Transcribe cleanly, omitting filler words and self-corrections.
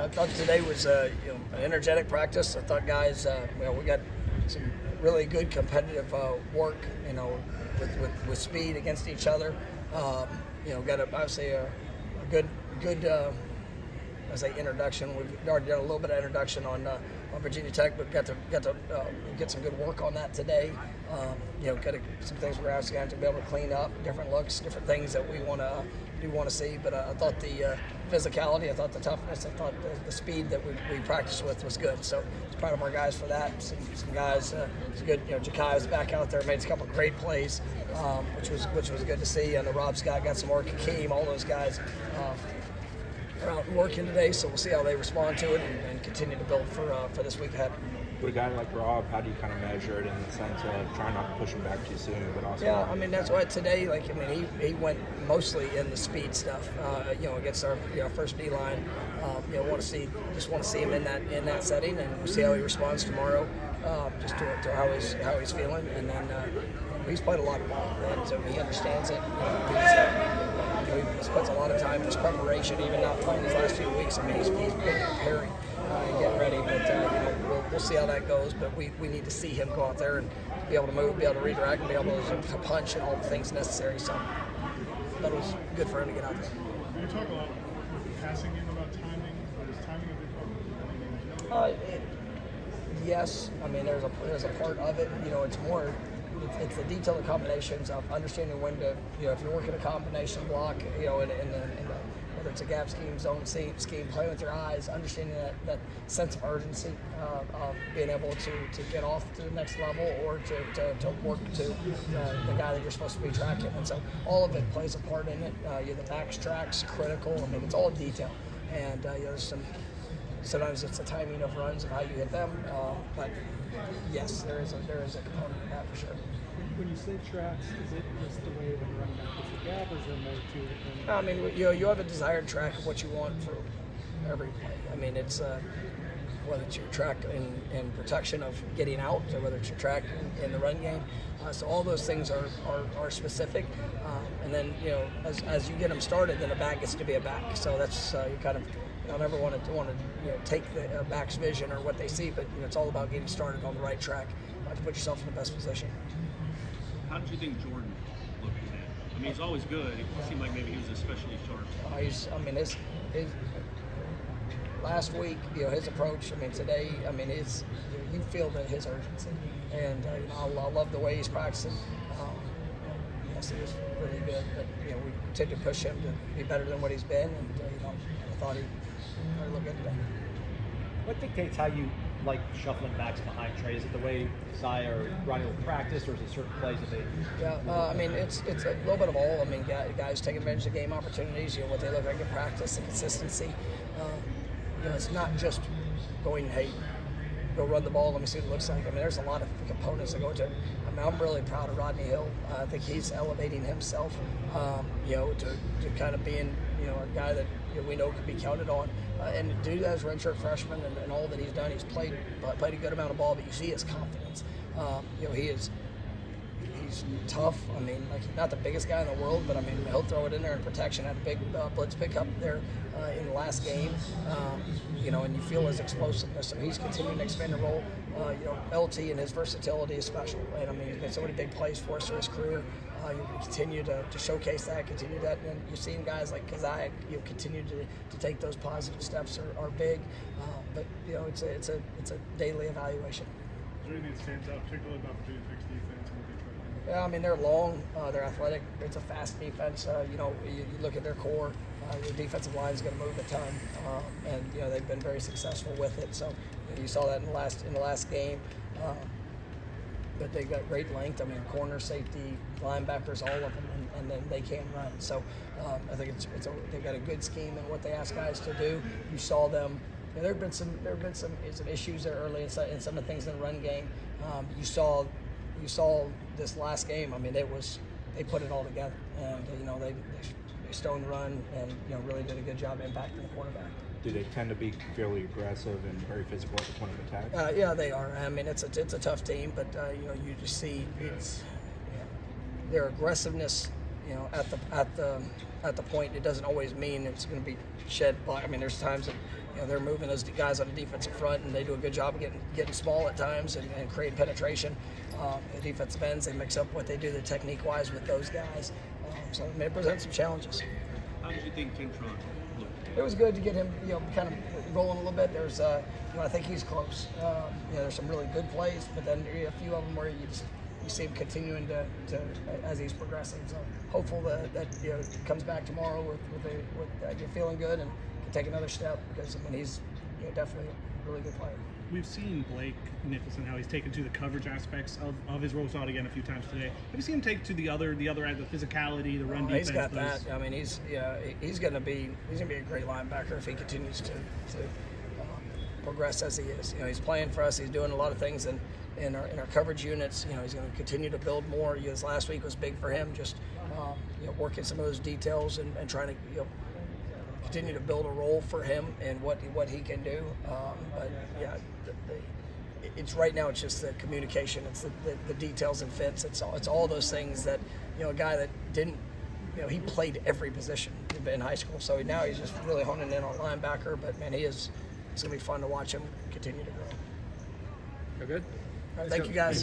I thought today was an energetic practice. I thought guys, we got some really good competitive work, with speed against each other. Got obviously a good introduction. We've already done a little bit of introduction on Virginia Tech, but got to get some good work on that today. Some things we're actually going to be able to clean up, different looks, different things that we want to see. But I thought the physicality, I thought the toughness, I thought the speed that we practiced with was good. So I was proud of our guys for that. Some guys, it's good. Jakai was back out there, made a couple of great plays, which was good to see. And Rob Scott got some work. Hakeem, all those guys. Are out working today, so we'll see how they respond to it and continue to build for this week ahead. With a guy like Rob, how do you kind of measure it in the sense of trying not to push him back too soon, but also? Yeah, that's why today, he went mostly in the speed stuff, against our first D line. Want to see him in that setting, and we'll see how he responds tomorrow, just to how he's feeling, and then he's played a lot of ball, and so he understands it. He spends a lot of time just preparation, even not playing these last few weeks. He's been preparing and getting ready, but we'll see how that goes. But we need to see him go out there and be able to move, be able to redirect, and be able to punch and all the things necessary. So that was good for him to get out there. You talk a lot with the passing game about timing. Is timing a big part? Yes, there's a part of it. It's more. It's the detailed combinations of understanding when to, if you're working a combination block, in whether it's a gap scheme, zone scheme, playing with your eyes, understanding that sense of urgency of being able to get off to the next level or to work to the guy that you're supposed to be tracking. And so all of it plays a part in it. The max track's critical. It's all detail. And there's sometimes it's the timing of runs of how you hit them. But yes, there is a component of that for sure. When you say tracks, is it just the way when running back is the gap, or is there more to it? You have a desired track of what you want for every play. It's whether it's your track in protection of getting out, or whether it's your track in the run game. So all those things are specific. And then as you get them started, then a back gets to be a back. So that's you kind of. I don't ever want to take the back's vision or what they see, but it's all about getting started on the right track to put yourself in the best position. How did you think Jordan looked today? He's always good. It seemed like maybe he was especially sharp. His last week, his approach. Today, you feel that his urgency, and I love the way he's practicing. Yes, he was really good, but we tend to push him to be better than what he's been, and I thought he looked good today. What dictates how you like shuffling backs behind Trey? Is it the way Zaya or Ronnie will practice, or is it certain plays that they? Yeah, it's a little bit of all. Guys taking advantage of game opportunities. What they look like in practice, and consistency. It's not just going, hey, go run the ball. Let me see what it looks like. There's a lot of components that go into it. I'm really proud of Rodney Hill. I think he's elevating himself, to kind of being, a guy that we know can be counted on. And to do that as a redshirt freshman and all that he's done, he's played a good amount of ball, but you see his confidence. He's tough. Not the biggest guy in the world, but he'll throw it in there in protection. Had a big blitz pickup there in the last game, and you feel his explosiveness. So he's continuing to expand the role. LT and his versatility is special. And he's made so many big plays for us through his career. You continue to showcase that, continue that, and you're seeing guys like Kazai, continue to take those positive steps are big. But it's a daily evaluation. Is there anything that stands out particularly about Virginia Tech's defense and what they try to do? Yeah, they're long, they're athletic. It's a fast defense. You look at their core. Your defensive line is going to move a ton, and they've been very successful with it. So you saw that in the last game. But they've got great length. Corner, safety, linebackers, all of them, and then they can run. So I think they've got a good scheme in what they ask guys to do. You saw them. There have been some issues there early in some of the things in the run game. You saw this last game. They put it all together, and they stoned the run and really did a good job impacting the quarterback. Do they tend to be fairly aggressive and very physical at the point of attack? Yeah, they are. It's a tough team, but you just see their aggressiveness. At the point, it doesn't always mean it's going to be shed by. There's times that they're moving those guys on the defensive front, and they do a good job of getting small at times and creating penetration. The defensive ends, they mix up what they do the technique-wise with those guys. So it may present some challenges. How did you think Kentron looked? It was good to get him, kind of rolling a little bit. There's, I think he's close. There's some really good plays, but then a few of them where you see him continuing to as he's progressing. So hopeful that comes back tomorrow with you're feeling good and can take another step, because he's definitely a really good player. We've seen Blake Nicholson, how he's taken to the coverage aspects of his role. Saw it again a few times today. Have you seen him take to the other end, the physicality, the run defense? He's got that. I mean, he's going to be a great linebacker if he continues to progress as he is. He's playing for us. He's doing a lot of things in our coverage units. He's going to continue to build more. His last week was big for him, just working some of those details and trying to continue to build a role for him and what he can do. But yeah, it's right now. It's just the communication. It's the details and fits. It's all those things that a guy that didn't. He played every position in high school, so now he's just really honing in on linebacker. But man, it's going to be fun to watch him continue to grow. You're good. All right, thank you guys.